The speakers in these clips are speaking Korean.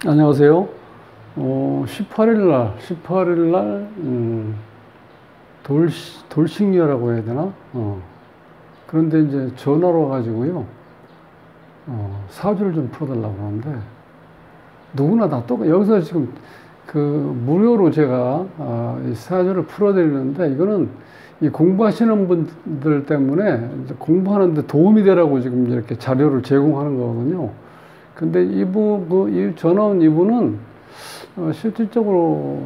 안녕하세요. 18일 날, 돌싱녀라고 해야 되나? 그런데 이제 전화로 와가지고요. 사주를 좀 풀어달라고 하는데, 누구나 다 여기서 지금 무료로 제가, 이 사주를 풀어드리는데, 이거는 이 공부하시는 분들 때문에 공부하는데 도움이 되라고 지금 이렇게 자료를 제공하는 거거든요. 근데 전화 온 이분은, 실질적으로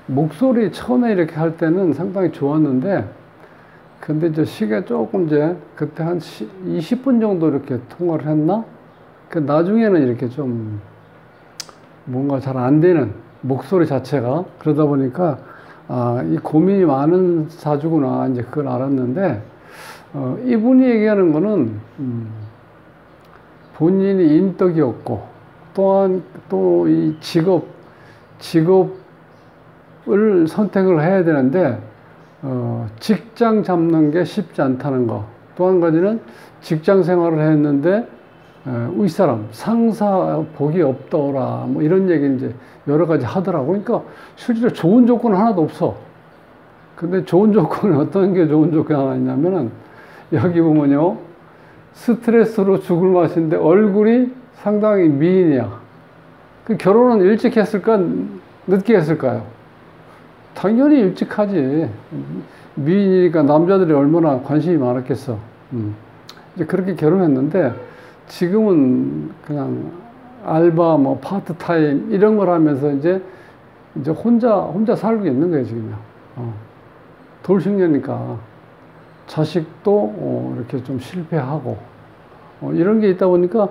목소리 처음에 이렇게 할 때는 상당히 좋았는데, 근데 이제 시계 조금 그때 한 20분 정도 이렇게 통화를 했나? 나중에는 이렇게 좀 뭔가 잘 안 되는 목소리 자체가 그러다 보니까 이 고민이 많은 사주구나 이제 그걸 알았는데, 이분이 얘기하는 거는 본인이 인덕이 없고 또한 또 이 직업을 선택을 해야 되는데 직장 잡는 게 쉽지 않다는 거. 또 한 가지는 직장 생활을 했는데 윗사람, 상사 복이 없더라 뭐 이런 얘기 이제 여러 가지 하더라고. 그러니까 실제로 좋은 조건은 하나도 없어. 근데 좋은 조건은 어떤 게 좋은 조건이 하나 있냐면은 여기 보면요, 스트레스로 죽을 맛인데 얼굴이 상당히 미인이야. 그 결혼은 일찍 했을까 늦게 했을까요? 당연히 일찍 하지. 미인이니까 남자들이 얼마나 관심이 많았겠어. 이제 그렇게 결혼했는데 지금은 그냥 알바 뭐 파트타임 이런 걸 하면서 이제 혼자 살고 있는 거예요, 지금요. 돌싱녀니까 자식도 이렇게 좀 실패하고 이런 게 있다 보니까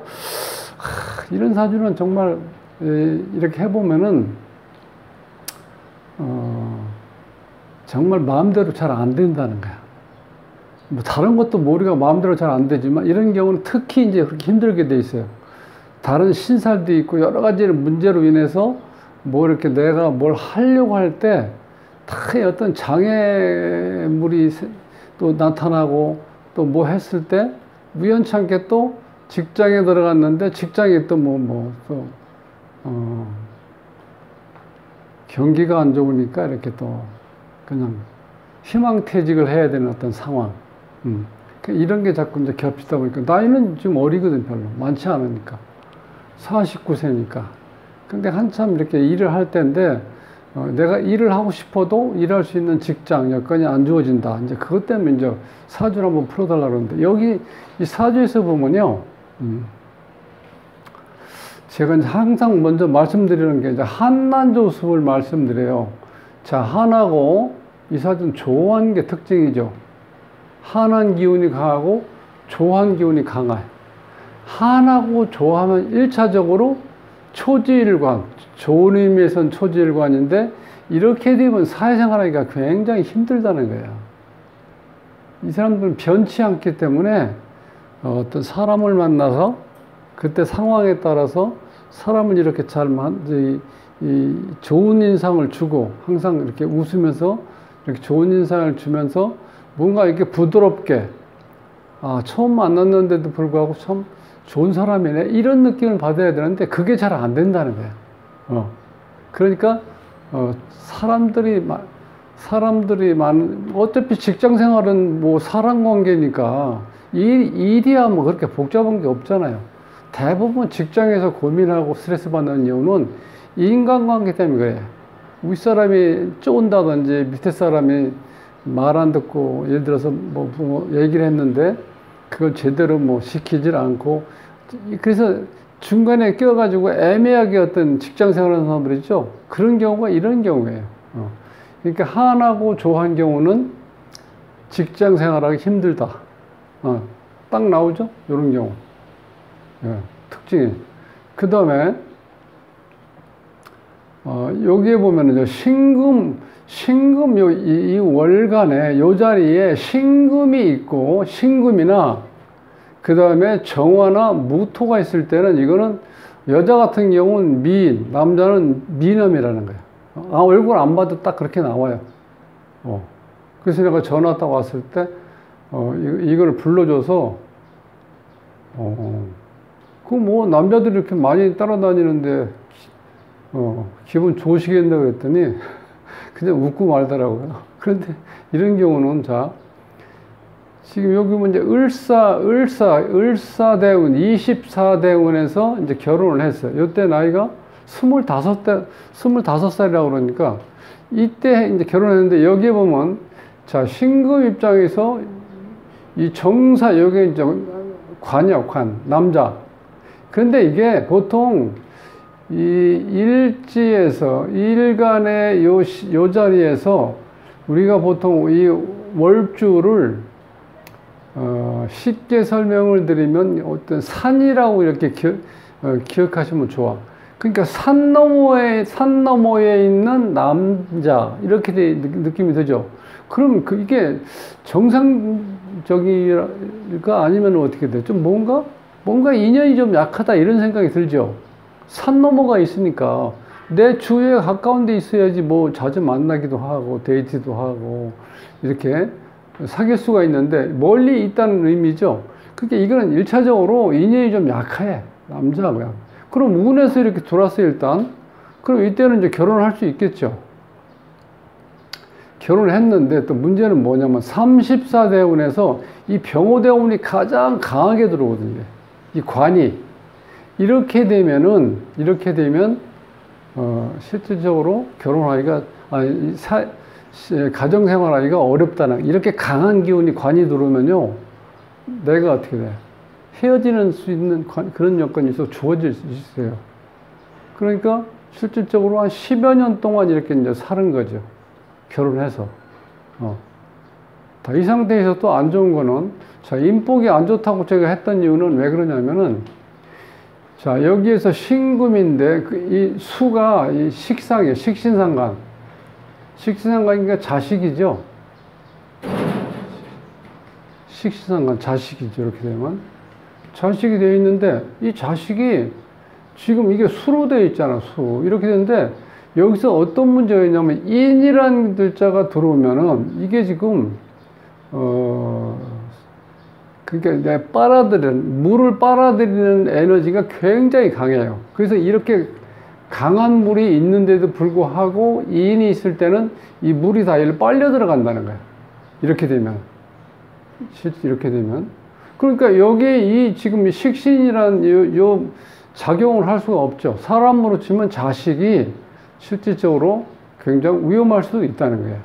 이런 사주는 정말 이렇게 해보면은 정말 마음대로 잘 안 된다는 거야. 뭐 다른 것도 우리가 마음대로 잘 안 되지만 이런 경우는 특히 이제 그렇게 힘들게 돼 있어요. 다른 신살도 있고 여러 가지 문제로 인해서 뭐 이렇게 내가 뭘 하려고 할 때 다 어떤 장애물이 또 나타나고 또 뭐 했을 때 우연찮게 또 직장에 들어갔는데 직장에 또 경기가 안 좋으니까 이렇게 또 그냥 희망퇴직을 해야 되는 어떤 상황. 이런 게 자꾸 이제 겹치다 보니까 나이는 지금 어리거든, 별로. 많지 않으니까. 49세니까. 근데 한참 이렇게 일을 할 때인데, 내가 일을 하고 싶어도 일할 수 있는 직장, 여건이 안 주어진다. 이제 그것 때문에 이제 사주를 한번 풀어달라고 그러는데, 여기 이 사주에서 보면요, 제가 이제 항상 먼저 말씀드리는 게 이제 한난조습을 말씀드려요. 자, 한하고 이 사주는 조한 게 특징이죠. 한한 기운이 강하고 조한 기운이 강해. 한하고 조하면 1차적으로 초지일관, 좋은 의미에서는 초지일관인데 이렇게 되면 사회생활하기가 굉장히 힘들다는 거예요. 이 사람들은 변치 않기 때문에 어떤 사람을 만나서 그때 상황에 따라서 사람을 이렇게 좋은 인상을 주고 항상 이렇게 웃으면서 이렇게 좋은 인상을 주면서 뭔가 이렇게 부드럽게 처음 만났는데도 불구하고 참 좋은 사람이네 이런 느낌을 받아야 되는데 그게 잘 안 된다는 거예요. 그러니까 사람들이 어차피 직장 생활은 뭐 사람 관계니까 일이야 뭐 그렇게 복잡한 게 없잖아요. 대부분 직장에서 고민하고 스트레스 받는 이유는 인간관계 때문에 그래요. 윗사람이 쫓는다든지 밑에 사람이 말 안 듣고 예를 들어서 뭐 얘기를 했는데 그걸 제대로 뭐 시키질 않고 그래서 중간에 껴가지고 애매하게 어떤 직장 생활하는 사람들 있죠. 그런 경우가 이런 경우예요. 그러니까 한하고 조한 경우는 직장 생활하기 힘들다. 딱 나오죠? 이런 경우. 특징이. 그 다음에 여기에 보면은 신금 이 월간에 요 자리에 신금이 있고 신금이나 그 다음에 정화나 무토가 있을 때는 이거는 여자 같은 경우는 미인, 남자는 미남이라는 거예요. 얼굴 안 봐도 딱 그렇게 나와요. 그래서 내가 전화 딱 왔을 때 이걸 불러줘서, 그 뭐, 남자들이 이렇게 많이 따라다니는데, 기분 좋으시겠나 그랬더니, 그냥 웃고 말더라고요. 그런데 이런 경우는, 자, 지금 여기 문제 을사대운, 24대운에서 이제 결혼을 했어요. 이때 나이가 25살이라고 그러니까, 이때 이제 결혼했는데, 여기에 보면, 자, 신금 입장에서 이 정사, 여기 이제 관이야, 관, 남자. 그런데 이게 보통 이 일지에서, 일간의 요 자리에서 우리가 보통 이 월주를 쉽게 설명을 드리면 어떤 산이라고 이렇게 기억하시면 좋아. 그러니까 산 너머에 있는 남자, 이렇게 느낌이 들죠. 그럼 이게 정상적이가 아니면 어떻게 돼? 좀 뭔가 인연이 좀 약하다 이런 생각이 들죠. 산 너머가 있으니까 내 주위에 가까운 데 있어야지 뭐 자주 만나기도 하고 데이트도 하고 이렇게 사귈 수가 있는데 멀리 있다는 의미죠. 그러니까 이거는 일차적으로 인연이 좀 약해. 남자가. 그럼 운에서 이렇게 돌았어요, 일단. 그럼 이때는 이제 결혼을 할 수 있겠죠. 결혼을 했는데 또 문제는 뭐냐면 34대운에서 이 병호대운이 가장 강하게 들어오거든요. 이 관이. 이렇게 되면 실질적으로 결혼하기가, 가정생활하기가 어렵다는, 이렇게 강한 기운이 관이 들어오면요, 내가 어떻게 돼? 헤어지는 수 있는 그런 여건이 주어질 수 있어요. 그러니까 실질적으로 한 10여 년 동안 이렇게 이제 사는 거죠. 결혼해서. 이 상태에서 또 안 좋은 거는, 자, 인복이 안 좋다고 제가 했던 이유는 왜 그러냐면은, 자, 여기에서 신금인데, 이 수가 이 식상이에요. 식신상관. 식신상관이니까 자식이죠. 식신상관, 자식이죠. 이렇게 되면. 자식이 되어 있는데, 이 자식이 지금 이게 수로 되어 있잖아, 수. 이렇게 되는데, 여기서 어떤 문제가 있냐면, 인이라는 글자가 들어오면은, 이게 지금, 그러니까 물을 빨아들이는 에너지가 굉장히 강해요. 그래서 이렇게 강한 물이 있는데도 불구하고 인이 있을 때는 이 물이 다 이를 빨려 들어간다는 거예요. 이렇게 되면. 그러니까 여기에 지금 식신이라는 요 작용을 할 수가 없죠. 사람으로 치면 자식이 실질적으로 굉장히 위험할 수도 있다는 거예요.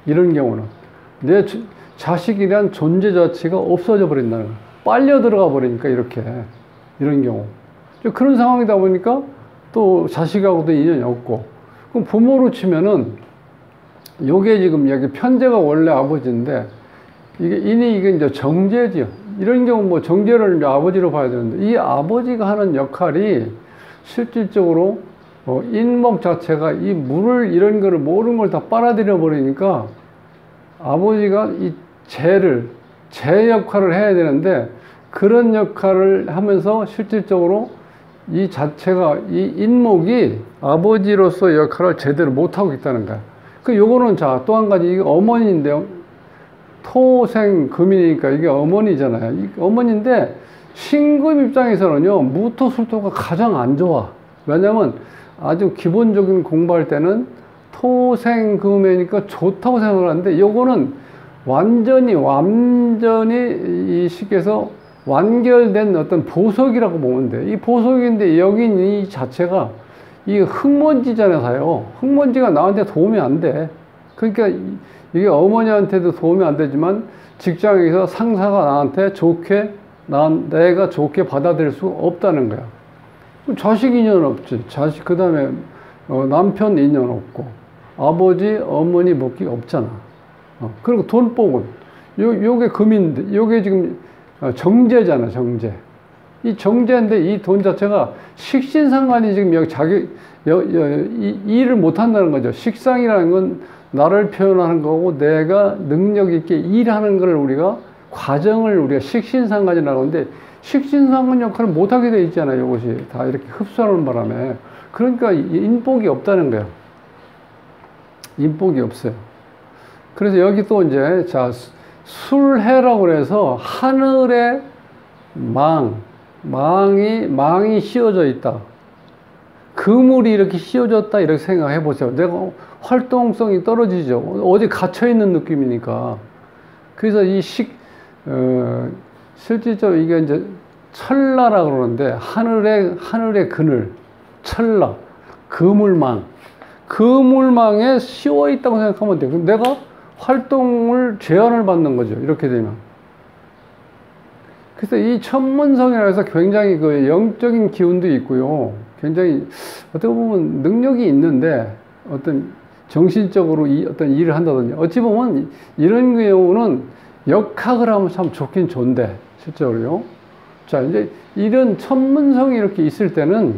이런 경우는. 내 자식이란 존재 자체가 없어져 버린다는 거예요. 빨려 들어가 버리니까 이런 경우. 그런 상황이다 보니까 또 자식하고도 인연이 없고. 그럼 부모로 치면은 요게 지금 여기 편재가 원래 아버지인데 이게 이제 정재죠. 이런 경우 뭐 정재를 이제 아버지로 봐야 되는데 이 아버지가 하는 역할이 실질적으로 인목 자체가 이 물을 이런 거를 모든 걸 다 빨아들여 버리니까 아버지가 이 재 역할을 해야 되는데 그런 역할을 하면서 실질적으로 이 자체가 이 인목이 아버지로서 역할을 제대로 못하고 있다는 거야. 요거는 자, 또 한 가지 이게 어머니인데요. 토생금이니까 이게 어머니잖아요. 이 어머니인데 신금 입장에서는요, 무토술토가 가장 안 좋아. 왜냐면 아주 기본적인 공부할 때는 토생금이니까 좋다고 생각을 하는데 요거는 완전히 이 식에서 완결된 어떤 보석이라고 보면 돼. 이 보석인데 여기 이 자체가 이 흙먼지잖아요. 흙먼지가 나한테 도움이 안 돼. 그러니까 이게 어머니한테도 도움이 안 되지만 직장에서 상사가 나한테 내가 좋게 받아들일 수가 없다는 거야. 자식 인연 없지. 그 다음에 남편 인연 없고 아버지, 어머니 먹기 없잖아. 그리고 돈복은 요게 금인데 요게 지금 정제잖아, 정제. 이 정제인데 이 돈 자체가 식신상관이 지금 여기 일을 못 한다는 거죠. 식상이라는 건 나를 표현하는 거고 내가 능력 있게 일하는 걸 과정을 우리가 식신상관이라고 하는데 식신상관 역할을 못 하게 돼 있잖아요. 이것이 다 이렇게 흡수하는 바람에. 그러니까 인복이 없다는 거예요. 인복이 없어요. 그래서 여기 또 이제, 자, 술해라고 그래서 하늘에 망이 씌워져 있다. 그물이 이렇게 씌워졌다 이렇게 생각해 보세요. 내가 활동성이 떨어지죠. 어디 갇혀 있는 느낌이니까. 그래서 실질적으로 이게 이제 철라라고 그러는데 하늘의 그늘, 철라, 그물망에 씌워 있다고 생각하면 돼요. 그럼 내가 활동을 제한을 받는 거죠. 이렇게 되면. 그래서 이 천문성이라 해서 굉장히 그 영적인 기운도 있고요. 굉장히 어떻게 보면 능력이 있는데 어떤 정신적으로 어떤 일을 한다든지 어찌 보면 이런 경우는 역학을 하면 참 좋긴 좋은데 실제로요. 자, 이제 이런 천문성이 이렇게 있을 때는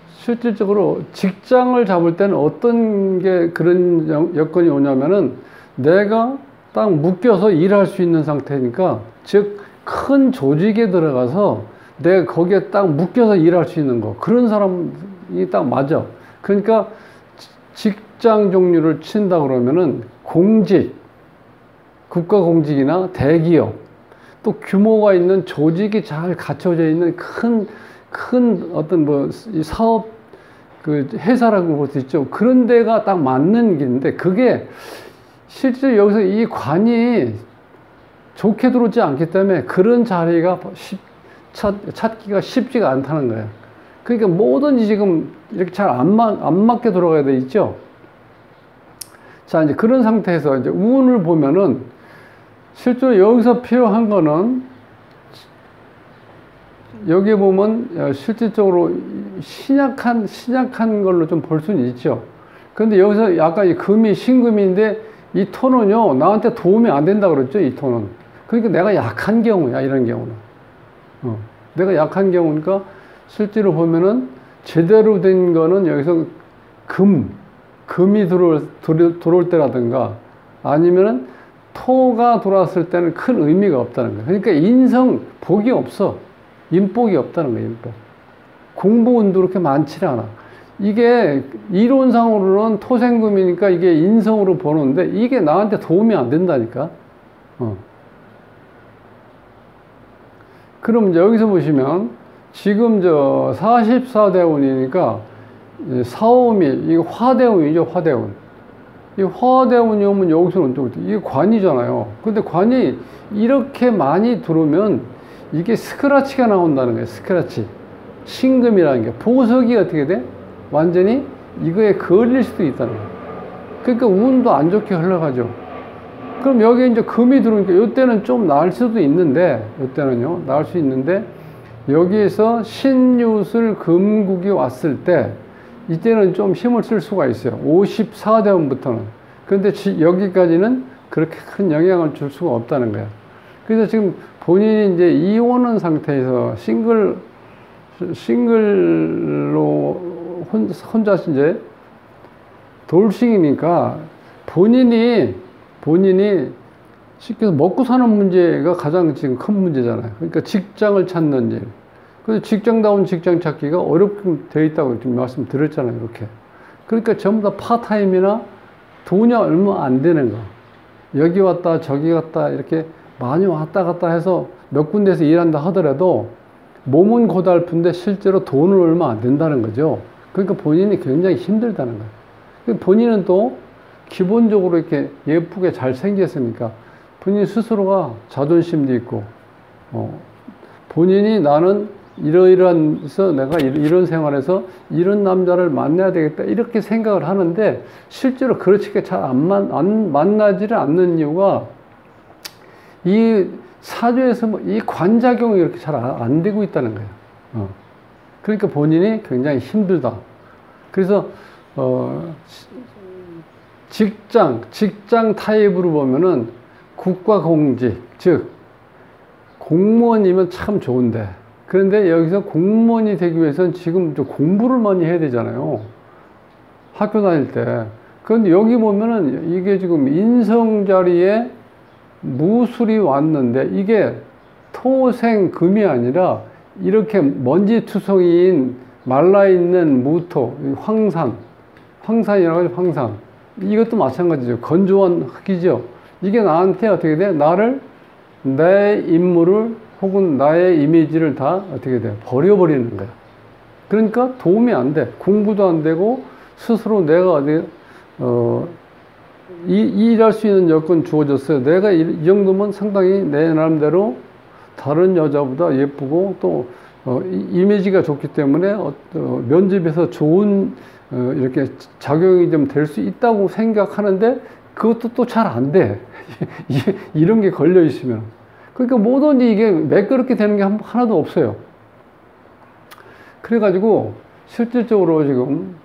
실질적으로 직장을 잡을 때는 어떤 게 그런 여건이 오냐면은 내가 딱 묶여서 일할 수 있는 상태니까, 즉 큰 조직에 들어가서 내가 거기에 딱 묶여서 일할 수 있는 거, 그런 사람이 딱 맞아. 그러니까 직장 종류를 친다 그러면은 공직, 국가공직이나 대기업, 또 규모가 있는 조직이 잘 갖춰져 있는 큰 어떤 뭐 사업 그 회사라고 볼 수 있죠. 그런 데가 딱 맞는 길인데, 그게 실제 여기서 이 관이 좋게 들어오지 않기 때문에 그런 자리가 찾기가 쉽지가 않다는 거예요. 그러니까 뭐든지 지금 이렇게 잘 안 맞게 들어가야 돼 있죠. 자, 이제 그런 상태에서 이제 운을 보면은 실제로 여기서 필요한 거는, 여기 보면 실질적으로 신약한 걸로 좀 볼 수는 있죠. 그런데 여기서 약간 이 금이 신금인데, 이 토는요 나한테 도움이 안 된다 그랬죠. 이 토는. 그러니까 내가 약한 경우야, 이런 경우는. 내가 약한 경우니까 실제로 보면은 제대로 된 거는 여기서 금이 들어올 때라든가, 아니면은 토가 들어왔을 때는 큰 의미가 없다는 거예요. 그러니까 복이 없어. 인복이 없다는 거예요, 인복. 공부운도 그렇게 많지 않아. 이게 이론상으로는 토생금이니까 이게 인성으로 보는데, 이게 나한테 도움이 안 된다니까. 그럼 이제 여기서 보시면 지금 저 44대운이니까 사오미, 이게 화대운이죠, 화대운. 이 화대운이 오면 여기서는 또 이게 관이잖아요. 근데 관이 이렇게 많이 들어오면 이게 스크라치가 나온다는 거예요. 스크라치. 신금이라는 게 보석이 어떻게 돼? 완전히 이거에 걸릴 수도 있다는 거예요. 그러니까 운도 안 좋게 흘러가죠. 그럼 여기에 이제 금이 들어오니까 이때는 좀 나을 수도 있는데, 이때는요 나을 수 있는데, 여기에서 신유술 금국이 왔을 때 이때는 좀 힘을 쓸 수가 있어요. 54대원부터는. 그런데 여기까지는 그렇게 큰 영향을 줄 수가 없다는 거야. 그래서 지금 본인이 이제 이혼한 상태에서 싱글로 혼자 이제 돌싱이니까 본인이 쉽게 먹고 사는 문제가 가장 지금 큰 문제잖아요. 그러니까 직장을 찾는 일. 그래서 직장다운 직장 찾기가 어렵게 되어 있다고 지금 말씀드렸잖아요. 이렇게. 그러니까 전부 다 파타임이나 돈이 얼마 안 되는 거. 여기 왔다 저기 갔다 이렇게 많이 왔다 갔다 해서 몇 군데에서 일한다 하더라도 몸은 고달픈데 실제로 돈은 얼마 안 된다는 거죠. 그러니까 본인이 굉장히 힘들다는 거예요. 본인은 또 기본적으로 이렇게 예쁘게 잘 생겼으니까 본인 스스로가 자존심도 있고, 본인이 나는 이러이러해서 내가 이런 생활에서 이런 남자를 만나야 되겠다 이렇게 생각을 하는데, 실제로 그렇게 잘 안 만나지를 않는 이유가 이 사주에서 이 관작용이 이렇게 잘 안 되고 있다는 거예요. 그러니까 본인이 굉장히 힘들다. 그래서 직장 타입으로 보면은 국가공직, 즉 공무원이면 참 좋은데, 그런데 여기서 공무원이 되기 위해서는 지금 좀 공부를 많이 해야 되잖아요. 학교 다닐 때. 그런데 여기 보면은 이게 지금 인성 자리에 무술이 왔는데, 이게 토생금이 아니라 이렇게 먼지투성이인 말라있는 무토, 황산이라고 하죠, 황산. 이것도 마찬가지죠. 건조한 흙이죠. 이게 나한테 어떻게 돼? 내 인물을 혹은 나의 이미지를 다 어떻게 돼? 버려버리는 거야. 그러니까 도움이 안 돼. 공부도 안 되고 스스로 내가 어디 일할 수 있는 여건 주어졌어요. 내가 이 정도면 상당히 내 나름대로 다른 여자보다 예쁘고 또 이미지가 좋기 때문에 면접에서 좋은 이렇게 작용이 좀 될 수 있다고 생각하는데 그것도 또 잘 안 돼. 이런 게 걸려 있으면. 그러니까 뭐든지 이게 매끄럽게 되는 게 하나도 없어요. 그래가지고 실질적으로 지금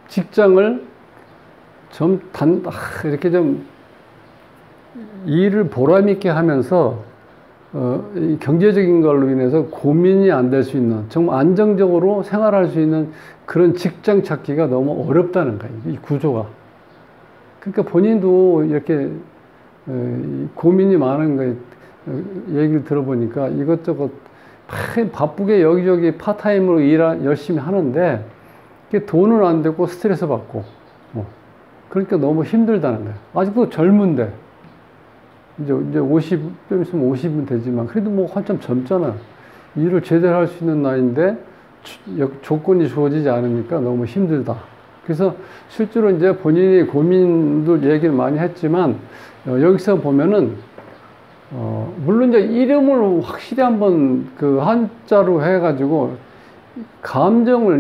직장을 이렇게 좀 일을 보람있게 하면서 이 경제적인 걸로 인해서 고민이 안 될 수 있는, 정말 안정적으로 생활할 수 있는 그런 직장 찾기가 너무 어렵다는 거예요. 이 구조가. 그러니까 본인도 이렇게 고민이 많은 거예요. 얘기를 들어보니까 이것저것 바쁘게 여기저기 파타임으로 열심히 하는데 그게 돈은 안 되고 스트레스 받고 그러니까 너무 힘들다는 거예요. 아직도 젊은데 이제 50, 좀 있으면 50은 되지만 그래도 뭐 한참 젊잖아. 일을 제대로 할 수 있는 나이인데 조건이 주어지지 않으니까 너무 힘들다. 그래서 실제로 이제 본인이 고민도 얘기를 많이 했지만 여기서 보면은 물론 이제 이름을 확실히 한번 그 한자로 해가지고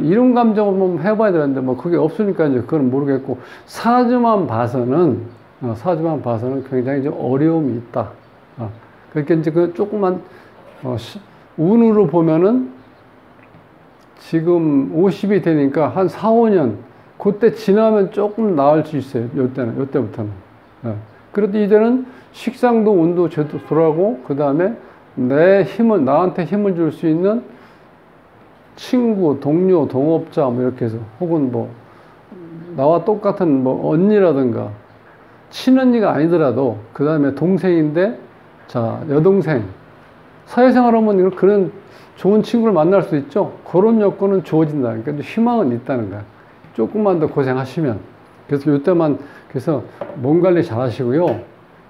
이름 감정을 한번 해봐야 되는데 뭐 그게 없으니까 이제 그건 모르겠고 사주만 봐서는 굉장히 좀 어려움이 있다. 그러니까 이제 그 조금만 운으로 보면은 지금 50이 되니까 한 4, 5년 그때 지나면 조금 나을 수 있어요. 요때부터는. 그래도 이제는 식상도 운도 제대로 돌아가고 그 다음에 나한테 힘을 줄 수 있는 친구, 동료, 동업자 뭐 이렇게 해서 혹은 뭐 나와 똑같은 뭐 언니라든가 친언니가 아니더라도 그 다음에 동생인데 여동생 사회생활 하면 그런 좋은 친구를 만날 수 있죠. 그런 여건은 주어진다. 그러니까 희망은 있다는 거야. 조금만 더 고생하시면. 그래서 그래서 몸 관리 잘 하시고요.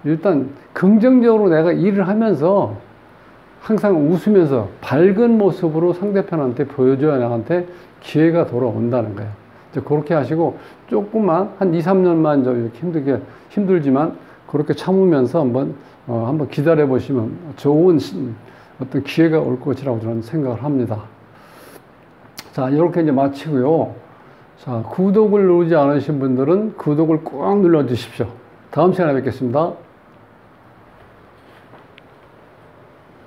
일단 긍정적으로 내가 일을 하면서 항상 웃으면서 밝은 모습으로 상대편한테 보여줘야 나한테 기회가 돌아온다는 거예요. 이제 그렇게 하시고 조금만 한 2, 3년만 이렇게 힘들지만 그렇게 참으면서 한번 기다려 보시면 좋은 어떤 기회가 올 것이라고 저는 생각을 합니다. 자, 이렇게 이제 마치고요. 자, 구독을 누르지 않으신 분들은 구독을 꼭 눌러 주십시오. 다음 시간에 뵙겠습니다.